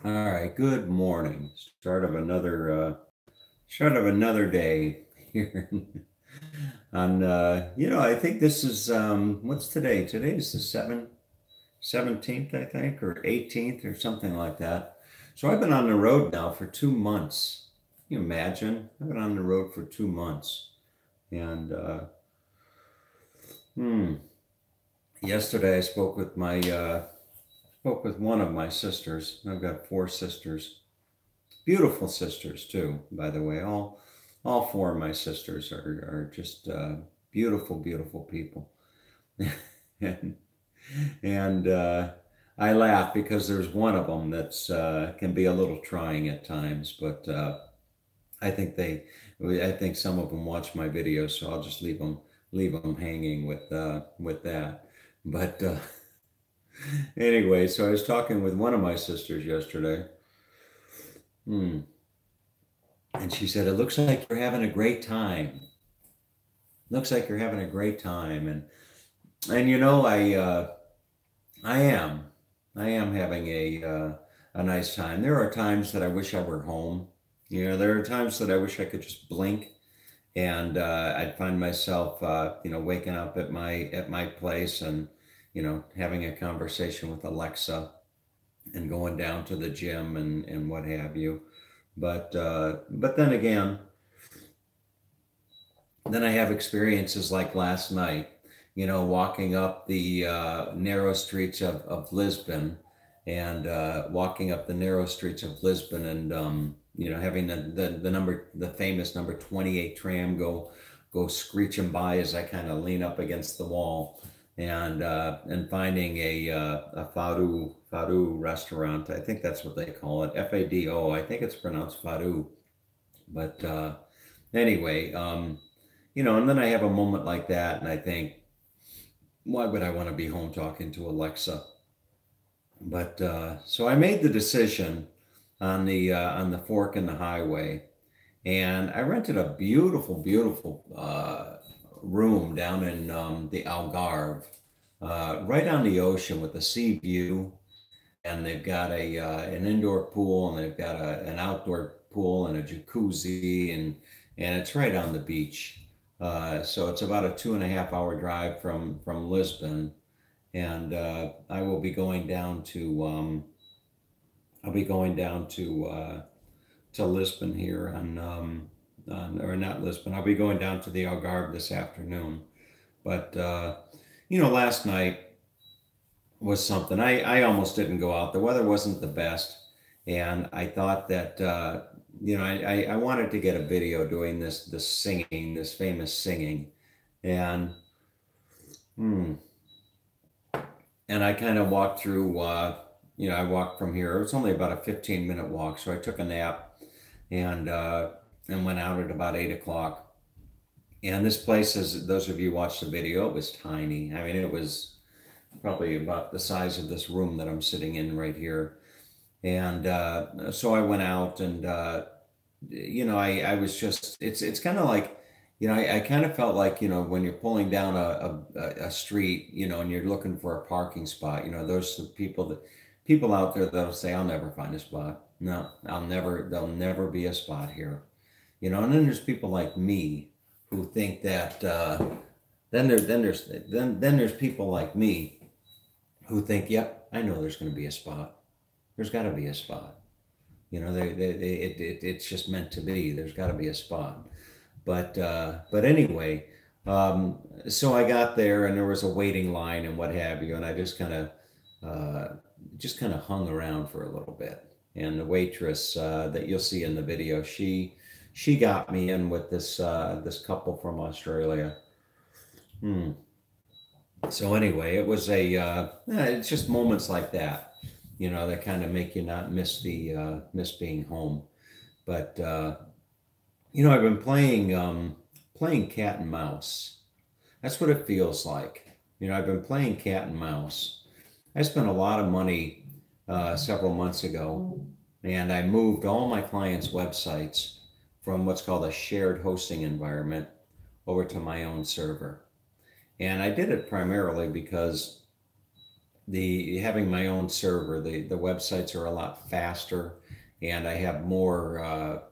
All right, good morning. Start of another day here on I think this is what's today? Today is the 17th, I think, or 18th or something like that. So I've been on the road now for 2 months. Can you imagine? I've been on the road for 2 months. And hmm, yesterday I spoke with one of my sisters. I've got four sisters. Beautiful sisters too, by the way. All four of my sisters are just beautiful, beautiful people. and and I laugh because there's one of them that's can be a little trying at times, but I think I think some of them watch my videos, so I'll just leave them hanging with that. But anyway, so I was talking with one of my sisters yesterday. Hmm. And she said, "It looks like you're having a great time. Looks like you're having a great time." And I am. I am having a nice time. There are times that I wish I were home. There are times that I wish I could just blink and I'd find myself waking up at my place and having a conversation with Alexa and going down to the gym and what have you. But then again, then I have experiences like last night, walking up the narrow streets of Lisbon and walking up the narrow streets of Lisbon and, having the famous number 28 tram go screeching by as I kind of lean up against the wall and finding a Fado restaurant. I think that's what they call it. Fado. I think it's pronounced Fado. But anyway, and then I have a moment like that, and I think, why would I want to be home talking to Alexa? But so I made the decision on the fork in the highway, and I rented a beautiful, beautiful room down in the Algarve, right on the ocean with a sea view. And they've got an indoor pool, and they've got an outdoor pool and a jacuzzi, and it's right on the beach. So it's about a 2.5 hour drive from Lisbon, and I will be going down to I'll be going down to Lisbon here or not Lisbon. I'll be going down to the Algarve this afternoon. But last night was something. I almost didn't go out. The weather wasn't the best, and I thought that I wanted to get a video doing this singing, this famous singing, and hmm, and I kind of walked through. I walked from here. It was only about a 15-minute walk, so I took a nap and uh, and went out at about 8 o'clock. And this place, as those of you who watched the video, it was tiny. I mean, it was probably about the size of this room that I'm sitting in right here. And so I went out and I was just it's kind of like I kind of felt like when you're pulling down a street, and you're looking for a parking spot. Those people out there that'll say, "I'll never find a spot." No, there'll never be a spot here. And then there's people like me who think that then there's people like me who think, "Yep, I know there's going to be a spot. There's got to be a spot." It's just meant to be. There's got to be a spot. But anyway, so I got there and there was a waiting line and what have you, and I just kind of hung around for a little bit. And the waitress that you'll see in the video, she got me in with this couple from Australia. Hmm. So anyway, it was it's just moments like that, that kind of make you not miss being home. But I've been playing cat and mouse. That's what it feels like. I've been playing cat and mouse. I spent a lot of money several months ago, and I moved all my clients' websites from what's called a shared hosting environment over to my own server. And I did it primarily because the having my own server, the websites are a lot faster, and I have more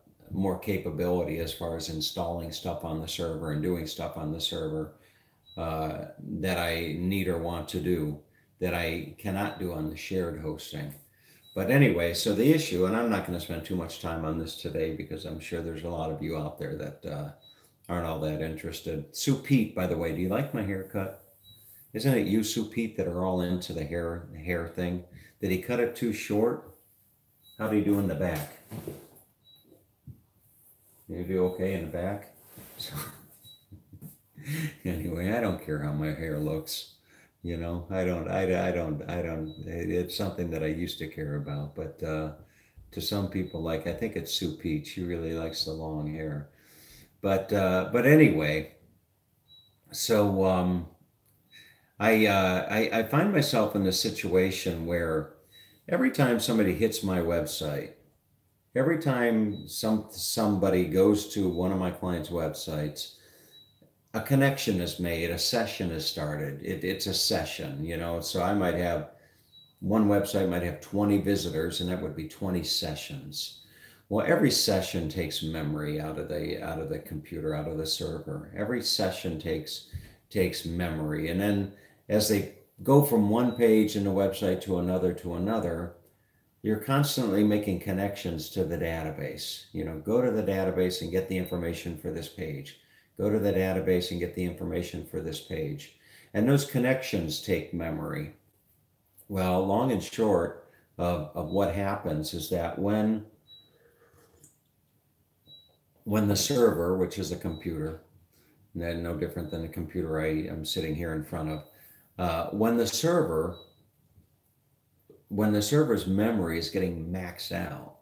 capability as far as installing stuff on the server and doing stuff on the server that I need or want to do that I cannot do on the shared hosting. But anyway, so the issue, and I'm not going to spend too much time on this today because I'm sure there's a lot of you out there that aren't all that interested. Sue Pete, by the way, do you like my haircut? Isn't it you, Sue Pete, that are all into the hair thing? Did he cut it too short? How do you do in the back? You do okay in the back? So, anyway, I don't care how my hair looks. It's something that I used to care about, but to some people, like I think it's Sue Pete, she really likes the long hair. But anyway, so I find myself in this situation where every time somebody hits my website, every time somebody goes to one of my clients' websites, a connection is made, a session is started. It's a session, So I might have one website might have 20 visitors, and that would be 20 sessions. Well, every session takes memory out of the computer, out of the server. Every session takes memory, and then as they go from one page in the website to another, you're constantly making connections to the database. Go to the database and get the information for this page. Go to the database and get the information for this page. And those connections take memory. Well, long and short of what happens is that when the server, which is a computer, no different than the computer I am sitting here in front of, when the server's memory is getting maxed out,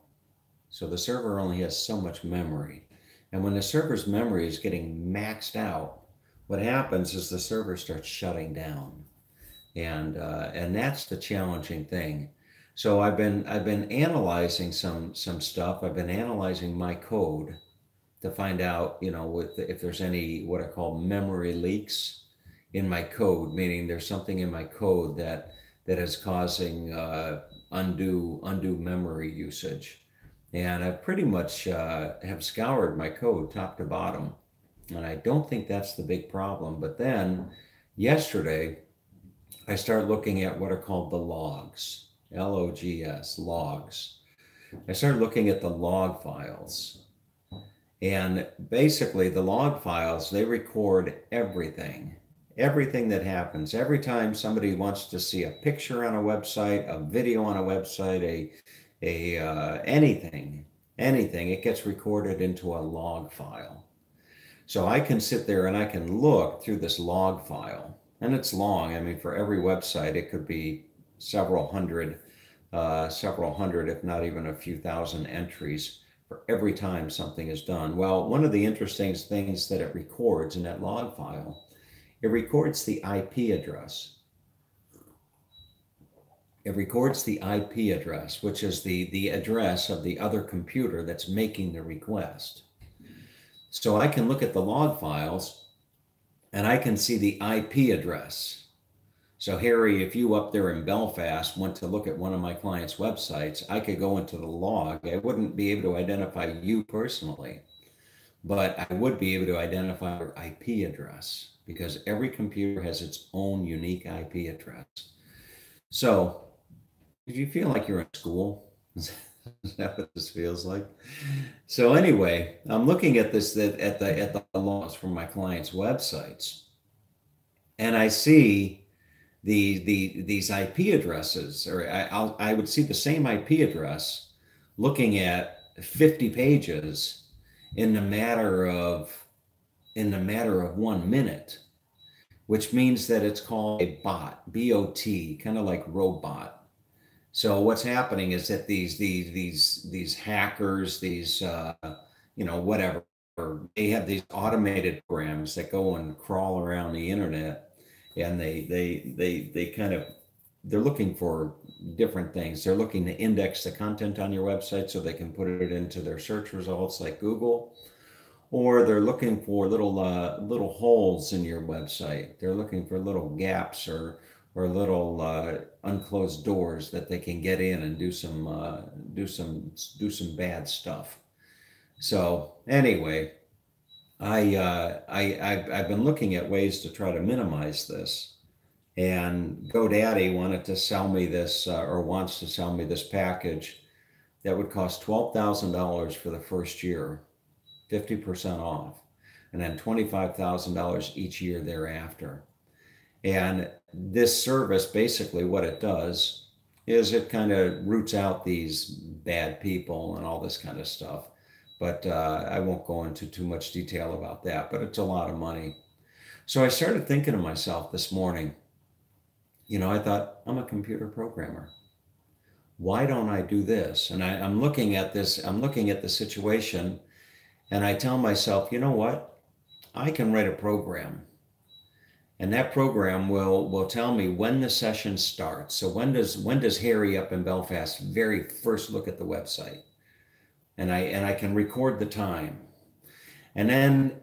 so the server only has so much memory, and when the server's memory is getting maxed out, what happens is the server starts shutting down, and that's the challenging thing. So I've been analyzing some stuff. I've been analyzing my code to find out, if there's any what I call memory leaks in my code, meaning there's something in my code that is causing undue memory usage. And I pretty much have scoured my code top to bottom, and I don't think that's the big problem. But then yesterday, I start looking at what are called the logs, LOGS, logs. I started looking at the log files. And basically, the log files, they record everything that happens. Every time somebody wants to see a picture on a website, a video on a website, anything, it gets recorded into a log file. So I can sit there and I can look through this log file, and it's long. I mean, for every website, it could be several hundred, if not even a few thousand entries for every time something is done. Well, one of the interesting things that it records in that log file, it records the IP address. It records the IP address, which is the address of the other computer that's making the request. So I can look at the log files and I can see the IP address. So Harry, if you up there in Belfast went to look at one of my clients' websites, I could go into the log. I wouldn't be able to identify you personally, but I would be able to identify your IP address because every computer has its own unique IP address. So do you feel like you're in school? Is that what this feels like? So anyway, I'm looking at this at the logs from my clients' websites, and I see these IP addresses, or I would see the same IP address looking at 50 pages in the matter of 1 minute, which means that it's called a bot, B-O-T, kind of like robot. So what's happening is that these hackers, whatever, they have these automated programs that go and crawl around the internet, and they're looking for different things. They're looking to index the content on your website so they can put it into their search results like Google, or they're looking for little holes in your website. They're looking for little gaps or little unclosed doors that they can get in and do some bad stuff. So anyway, I've been looking at ways to try to minimize this. And GoDaddy wanted to sell me this, or wants to sell me this package that would cost $12,000 for the first year, 50% off, and then $25,000 each year thereafter. And this service, basically what it does is it kind of roots out these bad people and all this kind of stuff. But I won't go into too much detail about that, but it's a lot of money. So I started thinking to myself this morning, I thought, I'm a computer programmer. Why don't I do this? And I'm looking at this, I'm looking at the situation, and I tell myself, you know what? I can write a program. And that program will tell me when the session starts. So when does Harry up in Belfast very first look at the website? And I can record the time. And then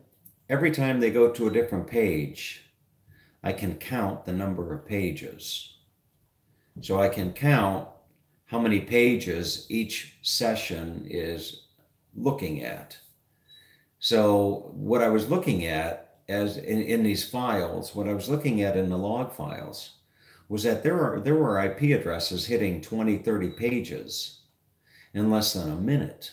every time they go to a different page, I can count the number of pages. So I can count how many pages each session is looking at. So what I was looking at as in these files, what I was looking at in the log files was that there were IP addresses hitting 20, 30 pages in less than a minute.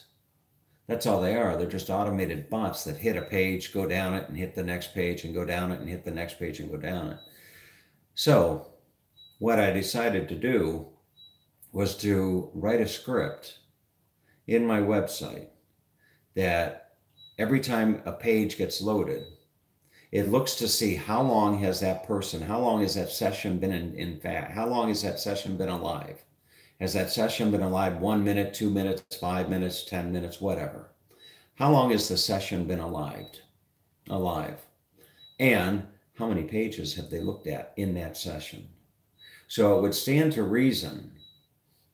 That's all they are. They're just automated bots that hit a page, go down it, and hit the next page, and go down it, and hit the next page, and go down it. So what I decided to do was to write a script in my website that every time a page gets loaded, it looks to see how long has that person, how long has that session been in fact, how long has that session been alive? Has that session been alive 1 minute, 2 minutes, 5 minutes, 10 minutes, whatever? How long has the session been alive? And how many pages have they looked at in that session? So it would stand to reason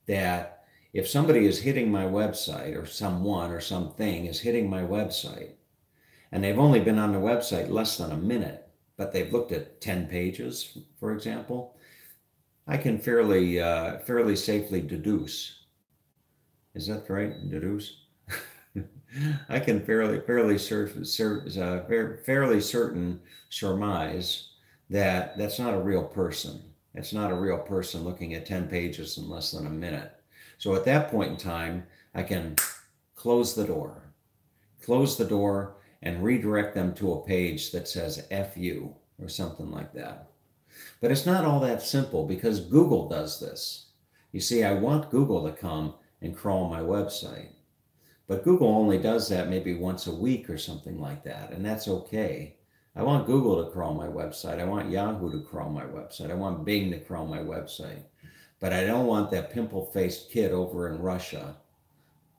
that if somebody is hitting my website, or someone or something is hitting my website, and they've only been on the website less than a minute, but they've looked at 10 pages, for example, I can fairly safely deduce. Is that right? Deduce? I can fairly certain surmise that that's not a real person. It's not a real person looking at 10 pages in less than a minute. So at that point in time, I can close the door and redirect them to a page that says F you or something like that. But it's not all that simple, because Google does this. You see, I want Google to come and crawl my website, but Google only does that maybe once a week or something like that, and that's okay. I want Google to crawl my website. I want Yahoo to crawl my website. I want Bing to crawl my website. But I don't want that pimple-faced kid over in Russia,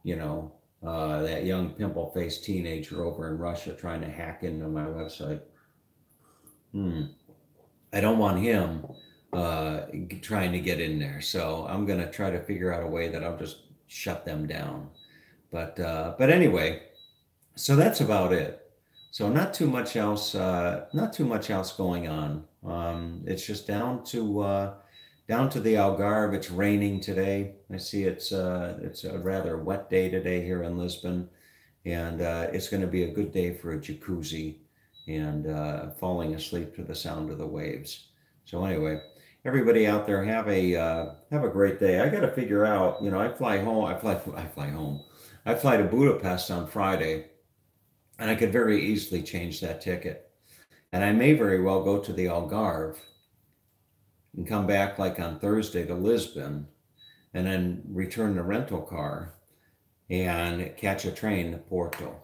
that young pimple-faced teenager over in Russia trying to hack into my website. I don't want him trying to get in there. So I'm going to try to figure out a way that I'll just shut them down. But anyway, so that's about it. So not too much else going on. It's just down to the Algarve. It's raining today. I see it's a rather wet day today here in Lisbon, and it's going to be a good day for a jacuzzi and falling asleep to the sound of the waves. So anyway, everybody out there, have a great day. I got to figure out, I fly home. I fly home. I fly to Budapest on Friday, and I could very easily change that ticket. And I may very well go to the Algarve and come back like on Thursday to Lisbon, and then return the rental car and catch a train to Porto.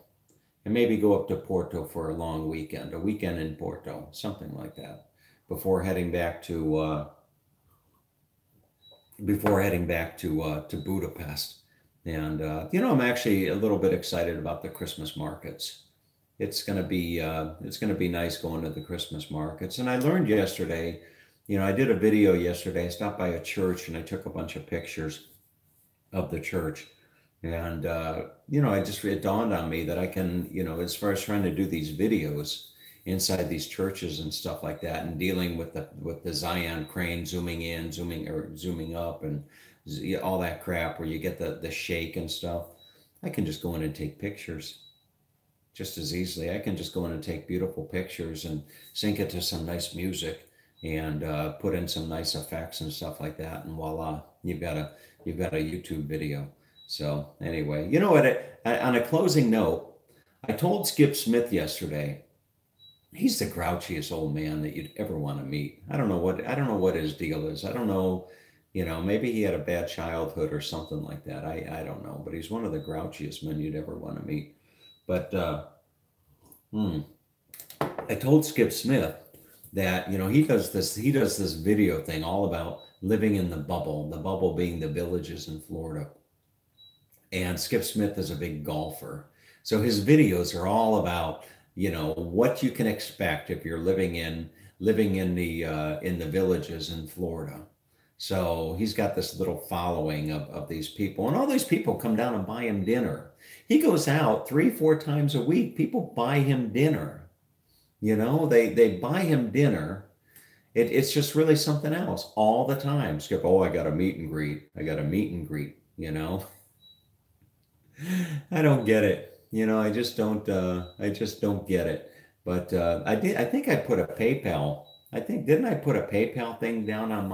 And maybe go up to Porto for a long weekend, a weekend in Porto, something like that, before heading back to Budapest. And I'm actually a little bit excited about the Christmas markets. It's gonna be nice going to the Christmas markets. And I learned yesterday, I did a video yesterday. I stopped by a church and I took a bunch of pictures of the church. And, it dawned on me that I can, as far as trying to do these videos, inside these churches and stuff like that, and dealing with the Zion crane zooming in, zooming up, and all that crap where you get the shake and stuff. I can just go in and take pictures just as easily. I can just go in and take beautiful pictures and sync it to some nice music and put in some nice effects and stuff like that, and voila, you've got a YouTube video. So anyway, you know what? On a closing note, I told Skip Smith yesterday, he's the grouchiest old man that you'd ever want to meet. I don't know what his deal is. I don't know, maybe he had a bad childhood or something like that. I don't know, but he's one of the grouchiest men you'd ever want to meet. But I told Skip Smith that, he does this video thing all about living in the bubble being the villages in Florida. And Skip Smith is a big golfer. So his videos are all about, what you can expect if you're living in the villages in Florida. So he's got this little following of these people, and all these people come down and buy him dinner. He goes out 3, 4 times a week. People buy him dinner. They buy him dinner. It's just really something else all the time. Skip, oh, I got a meet and greet. I got a meet and greet. I don't get it. I just don't get it. But I think I put a PayPal. Didn't I put a PayPal thing down on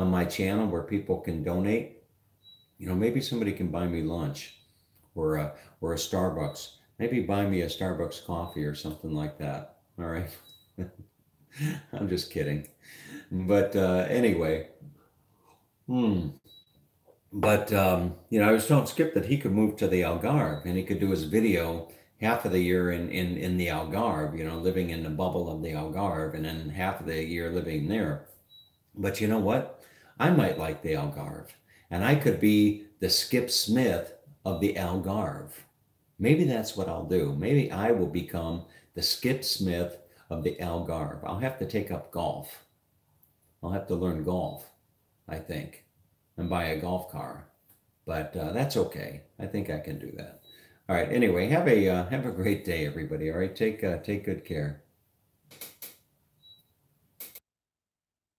my channel where people can donate? Maybe somebody can buy me lunch or a Starbucks. Maybe buy me a Starbucks coffee or something like that. All right. I'm just kidding. But anyway. Hmm. But I was telling Skip that he could move to the Algarve and he could do his video half of the year in the Algarve, living in the bubble of the Algarve, and then half of the year living there. But you know what? I might like the Algarve, and I could be the Skip Smith of the Algarve. Maybe that's what I'll do. Maybe I will become the Skip Smith of the Algarve. I'll have to take up golf. I'll have to learn golf, I think, and buy a golf car. But that's okay. I think I can do that. All right. Anyway, have a great day, everybody. All right. Take good care.